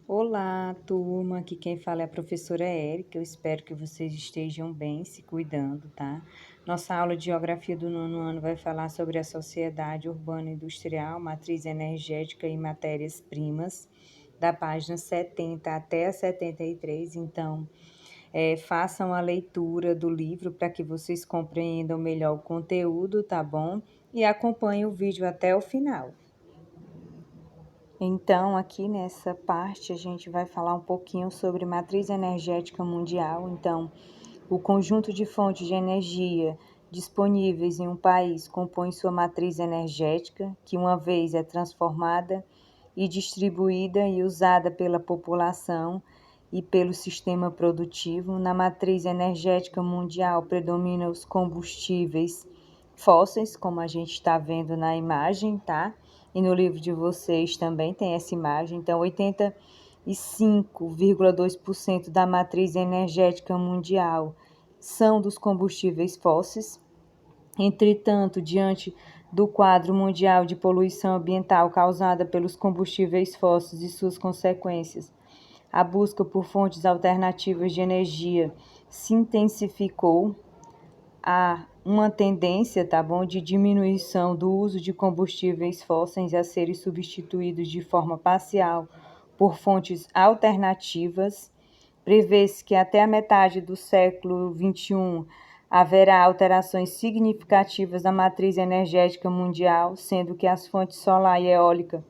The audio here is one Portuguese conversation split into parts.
Olá, turma. Aqui quem fala é a professora Érica. Eu espero que vocês estejam bem, se cuidando, tá? Nossa aula de Geografia do nono ano vai falar sobre a sociedade urbana industrial, matriz energética e matérias-primas, da página 70 até a 73. Então, façam a leitura do livro para que vocês compreendam melhor o conteúdo, tá bom? E acompanhem o vídeo até o final. Então, aqui nessa parte, a gente vai falar um pouquinho sobre matriz energética mundial. Então, o conjunto de fontes de energia disponíveis em um país compõe sua matriz energética, que uma vez é transformada e distribuída e usada pela população e pelo sistema produtivo. Na matriz energética mundial predominam os combustíveis fósseis, como a gente está vendo na imagem, tá? E no livro de vocês também tem essa imagem. Então, 85,2% da matriz energética mundial são dos combustíveis fósseis. Entretanto, diante do quadro mundial de poluição ambiental causada pelos combustíveis fósseis e suas consequências, a busca por fontes alternativas de energia se intensificou. Há uma tendência, tá bom, de diminuição do uso de combustíveis fósseis a serem substituídos de forma parcial por fontes alternativas. Prevê-se que até a metade do século XXI haverá alterações significativas na matriz energética mundial, sendo que as fontes solar e eólica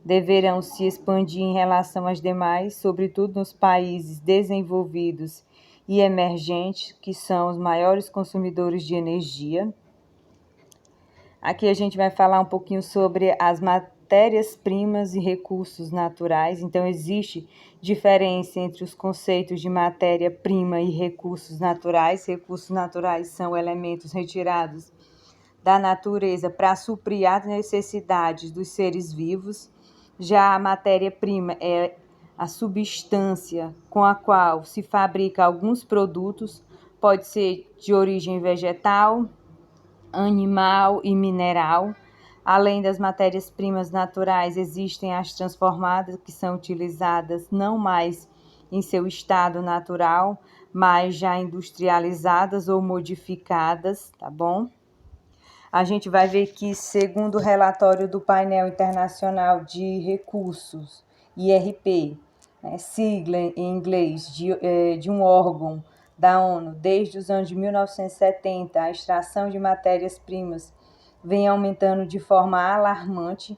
deverão se expandir em relação às demais, sobretudo nos países desenvolvidos e emergentes, que são os maiores consumidores de energia. Aqui a gente vai falar um pouquinho sobre as matérias-primas e recursos naturais. Então, existe diferença entre os conceitos de matéria-prima e recursos naturais. Recursos naturais são elementos retirados da natureza para suprir as necessidades dos seres vivos. Já a matéria-prima é a substância com a qual se fabrica alguns produtos, pode ser de origem vegetal, animal e mineral. Além das matérias-primas naturais, existem as transformadas, que são utilizadas não mais em seu estado natural, mas já industrializadas ou modificadas, tá bom? A gente vai ver que, segundo o relatório do Painel Internacional de Recursos, IRP, sigla em inglês de um órgão da ONU, desde os anos de 1970, a extração de matérias-primas vem aumentando de forma alarmante,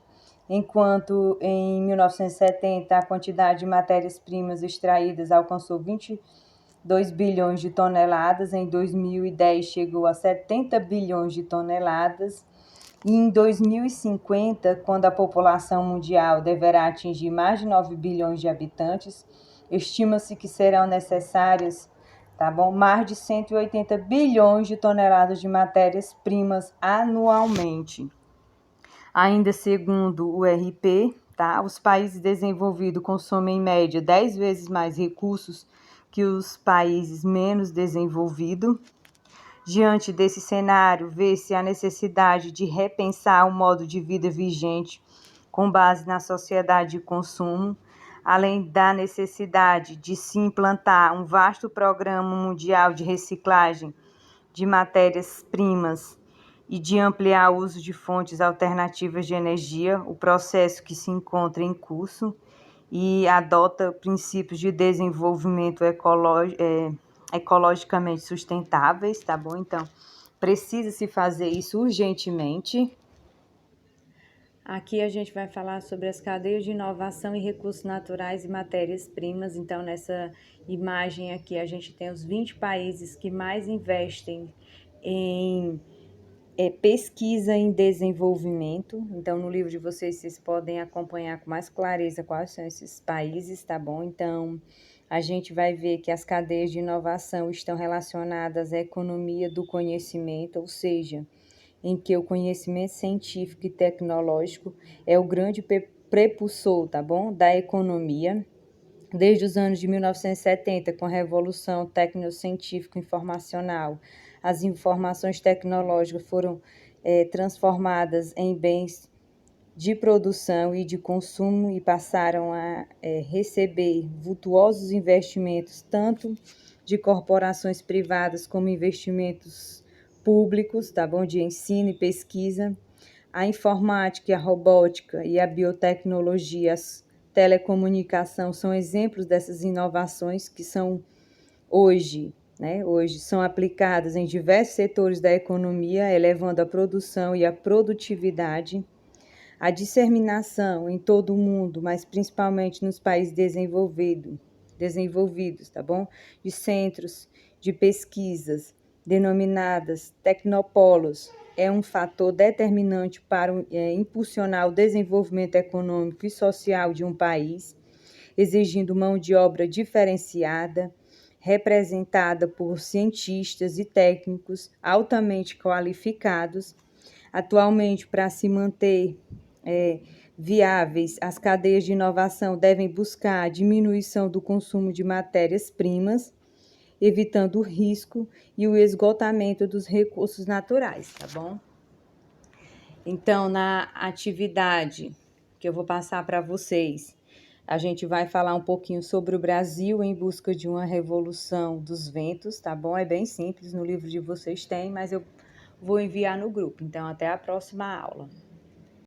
enquanto em 1970 a quantidade de matérias-primas extraídas alcançou 22 bilhões de toneladas, em 2010 chegou a 70 bilhões de toneladas, e em 2050, quando a população mundial deverá atingir mais de 9 bilhões de habitantes, estima-se que serão necessárias, tá bom, mais de 180 bilhões de toneladas de matérias-primas anualmente. Ainda segundo o RP, tá, os países desenvolvidos consomem em média 10 vezes mais recursos que os países menos desenvolvidos. Diante desse cenário, vê-se a necessidade de repensar o modo de vida vigente com base na sociedade de consumo, além da necessidade de se implantar um vasto programa mundial de reciclagem de matérias-primas e de ampliar o uso de fontes alternativas de energia, o processo que se encontra em curso e adota princípios de desenvolvimento ecologicamente sustentáveis, tá bom? Então, precisa se fazer isso urgentemente. Aqui a gente vai falar sobre as cadeias de inovação e recursos naturais e matérias-primas. Então, nessa imagem aqui, a gente tem os 20 países que mais investem em pesquisa em desenvolvimento. Então, no livro de vocês podem acompanhar com mais clareza quais são esses países, tá bom? Então, a gente vai ver que as cadeias de inovação estão relacionadas à economia do conhecimento, ou seja, em que o conhecimento científico e tecnológico é o grande prepulsor, tá bom, da economia. Desde os anos de 1970, com a Revolução Tecnocientífico-Informacional, as informações tecnológicas foram transformadas em bens de produção e de consumo e passaram a receber vultuosos investimentos, tanto de corporações privadas como investimentos públicos, tá bom? De ensino e pesquisa. A informática, a robótica e a biotecnologia, as telecomunicação são exemplos dessas inovações que são hoje são aplicadas em diversos setores da economia, elevando a produção e a produtividade. A disseminação em todo o mundo, mas principalmente nos países desenvolvidos, tá bom? De centros de pesquisas denominadas tecnopolos, é um fator determinante para impulsionar o desenvolvimento econômico e social de um país, exigindo mão de obra diferenciada, representada por cientistas e técnicos altamente qualificados. Atualmente, para se manter viáveis, as cadeias de inovação devem buscar a diminuição do consumo de matérias-primas, evitando o risco e o esgotamento dos recursos naturais, tá bom? Então, na atividade que eu vou passar para vocês, a gente vai falar um pouquinho sobre o Brasil em busca de uma revolução dos ventos, tá bom? É bem simples, no livro de vocês tem, mas eu vou enviar no grupo. Então, até a próxima aula.